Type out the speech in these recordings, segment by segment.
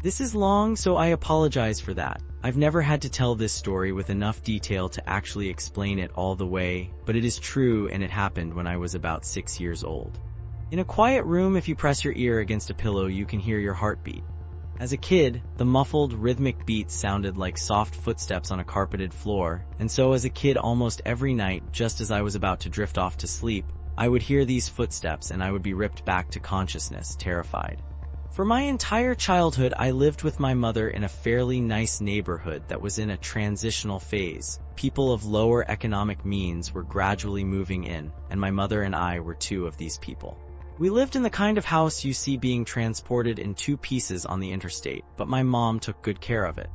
This is long, so I apologize for that. I've never had to tell this story with enough detail to actually explain it all the way, but it is true and it happened when I was about 6 years old. In a quiet room, if you press your ear against a pillow, you can hear your heartbeat. As a kid, the muffled, rhythmic beats sounded like soft footsteps on a carpeted floor, and so as a kid almost every night, just as I was about to drift off to sleep, I would hear these footsteps and I would be ripped back to consciousness, terrified. For my entire childhood, I lived with my mother in a fairly nice neighborhood that was in a transitional phase. People of lower economic means were gradually moving in, and my mother and I were two of these people. We lived in the kind of house you see being transported in 2 pieces on the interstate, but my mom took good care of it.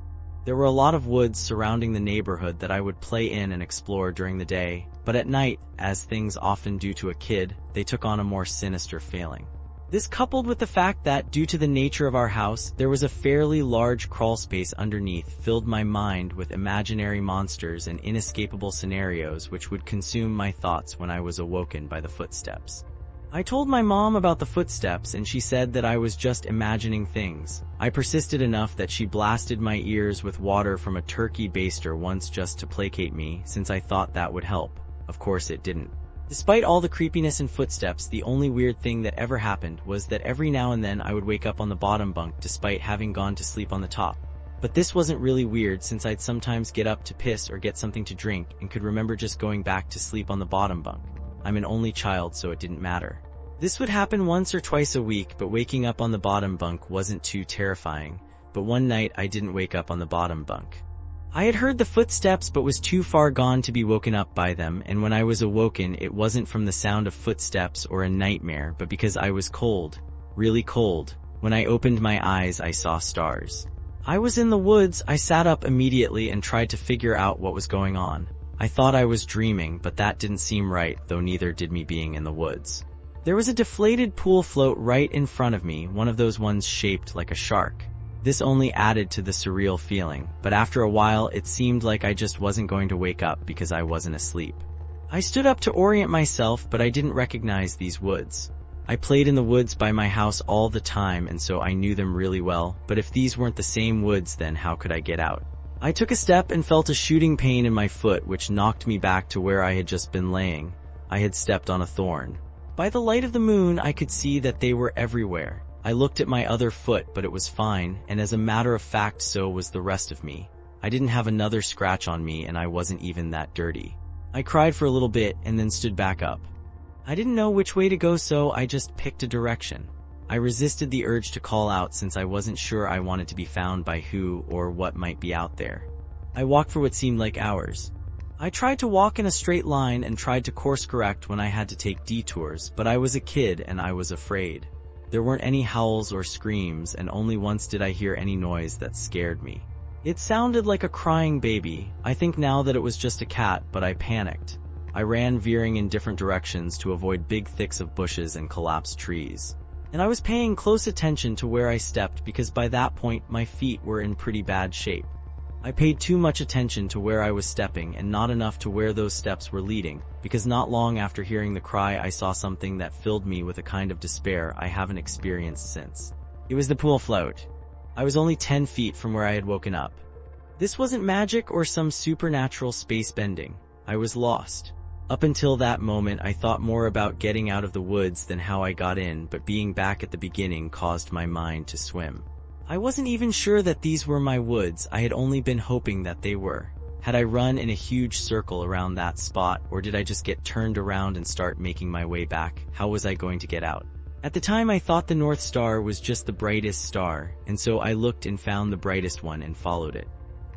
There were a lot of woods surrounding the neighborhood that I would play in and explore during the day, but at night, as things often do to a kid, they took on a more sinister feeling. This, coupled with the fact that, due to the nature of our house, there was a fairly large crawl space underneath, filled my mind with imaginary monsters and inescapable scenarios which would consume my thoughts when I was awoken by the footsteps. I told my mom about the footsteps and she said that I was just imagining things. I persisted enough that she blasted my ears with water from a turkey baster once just to placate me, since I thought that would help. Of course it didn't. Despite all the creepiness and footsteps, the only weird thing that ever happened was that every now and then I would wake up on the bottom bunk despite having gone to sleep on the top. But this wasn't really weird, since I'd sometimes get up to piss or get something to drink and could remember just going back to sleep on the bottom bunk. I'm an only child, so it didn't matter. This would happen once or twice a week, but waking up on the bottom bunk wasn't too terrifying. But one night I didn't wake up on the bottom bunk. I had heard the footsteps but was too far gone to be woken up by them, and when I was awoken it wasn't from the sound of footsteps or a nightmare, but because I was cold, really cold. When I opened my eyes I saw stars. I was in the woods. I sat up immediately and tried to figure out what was going on. I thought I was dreaming, but that didn't seem right, though neither did me being in the woods. There was a deflated pool float right in front of me, one of those ones shaped like a shark. This only added to the surreal feeling, but after a while it seemed like I just wasn't going to wake up because I wasn't asleep. I stood up to orient myself, but I didn't recognize these woods. I played in the woods by my house all the time, and so I knew them really well, but if these weren't the same woods, then how could I get out? I took a step and felt a shooting pain in my foot, which knocked me back to where I had just been laying. I had stepped on a thorn. By the light of the moon, I could see that they were everywhere. I looked at my other foot, but it was fine, and as a matter of fact, so was the rest of me. I didn't have another scratch on me, and I wasn't even that dirty. I cried for a little bit and then stood back up. I didn't know which way to go, so I just picked a direction. I resisted the urge to call out, since I wasn't sure I wanted to be found by who or what might be out there. I walked for what seemed like hours. I tried to walk in a straight line and tried to course correct when I had to take detours, but I was a kid and I was afraid. There weren't any howls or screams, and only once did I hear any noise that scared me. It sounded like a crying baby. I think now that it was just a cat, but I panicked. I ran, veering in different directions to avoid big thicks of bushes and collapsed trees. And I was paying close attention to where I stepped, because by that point my feet were in pretty bad shape. I paid too much attention to where I was stepping and not enough to where those steps were leading, because not long after hearing the cry I saw something that filled me with a kind of despair I haven't experienced since. It was the pool float. I was only 10 feet from where I had woken up. This wasn't magic or some supernatural space bending. I was lost. Up until that moment I thought more about getting out of the woods than how I got in, but being back at the beginning caused my mind to swim. I wasn't even sure that these were my woods. I had only been hoping that they were. Had I run in a huge circle around that spot, or did I just get turned around and start making my way back? How was I going to get out? At the time I thought the North Star was just the brightest star, and so I looked and found the brightest one and followed it.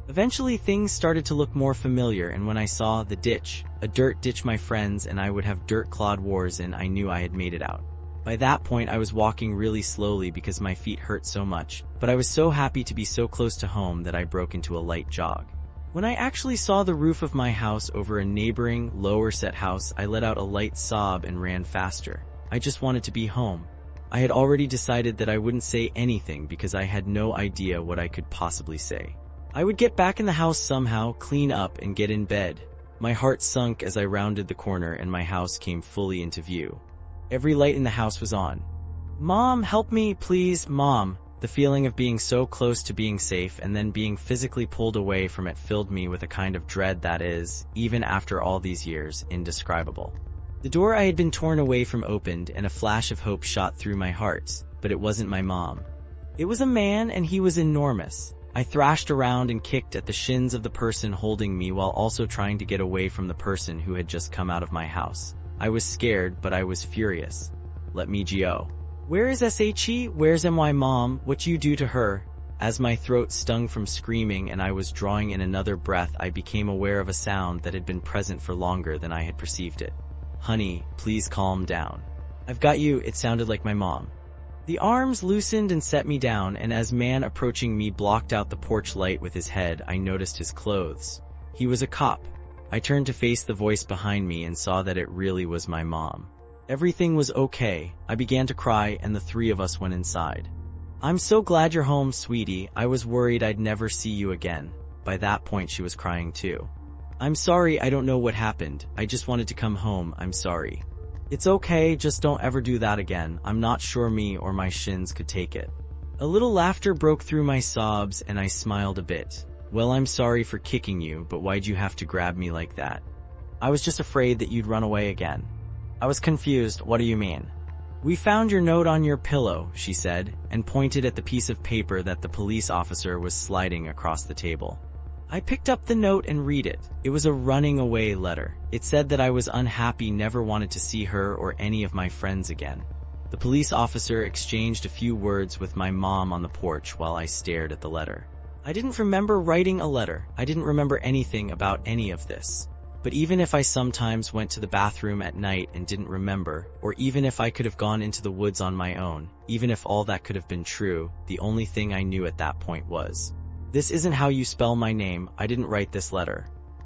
Eventually things started to look more familiar, and when I saw the ditch, a dirt ditch my friends and I would have dirt-clawed wars in, I knew I had made it out. By that point I was walking really slowly because my feet hurt so much, but I was so happy to be so close to home that I broke into a light jog. When I actually saw the roof of my house over a neighboring, lower-set house, I let out a light sob and ran faster. I just wanted to be home. I had already decided that I wouldn't say anything because I had no idea what I could possibly say. I would get back in the house somehow, clean up, and get in bed. My heart sunk as I rounded the corner and my house came fully into view. Every light in the house was on. "Mom, help me, please, Mom." The feeling of being so close to being safe and then being physically pulled away from it filled me with a kind of dread that is, even after all these years, indescribable. The door I had been torn away from opened and a flash of hope shot through my heart, but it wasn't my mom. It was a man, and he was enormous. I thrashed around and kicked at the shins of the person holding me while also trying to get away from the person who had just come out of my house. I was scared, but I was furious. Let me go. Where is SHE? Where's my mom? What you do to her? As my throat stung from screaming and I was drawing in another breath, I became aware of a sound that had been present for longer than I had perceived it. Honey, please calm down. I've got you, it sounded like my mom. The arms loosened and set me down, and as man approaching me blocked out the porch light with his head, I noticed his clothes. He was a cop. I turned to face the voice behind me and saw that it really was my mom. Everything was okay. I began to cry, and the three of us went inside. I'm so glad you're home, sweetie. I was worried I'd never see you again. By that point, she was crying too. I'm sorry, I don't know what happened. I just wanted to come home. I'm sorry. It's okay, just don't ever do that again. I'm not sure me or my shins could take it. A little laughter broke through my sobs, and I smiled a bit. Well, I'm sorry for kicking you, but why'd you have to grab me like that? I was just afraid that you'd run away again. I was confused. What do you mean? We found your note on your pillow, she said, and pointed at the piece of paper that the police officer was sliding across the table. I picked up the note and read it. It was a running away letter. It said that I was unhappy, never wanted to see her or any of my friends again. The police officer exchanged a few words with my mom on the porch while I stared at the letter. I didn't remember writing a letter. I didn't remember anything about any of this. But even if I sometimes went to the bathroom at night and didn't remember, or even if I could have gone into the woods on my own, even if all that could have been true, the only thing I knew at that point was, this isn't how you spell my name. I didn't write this letter.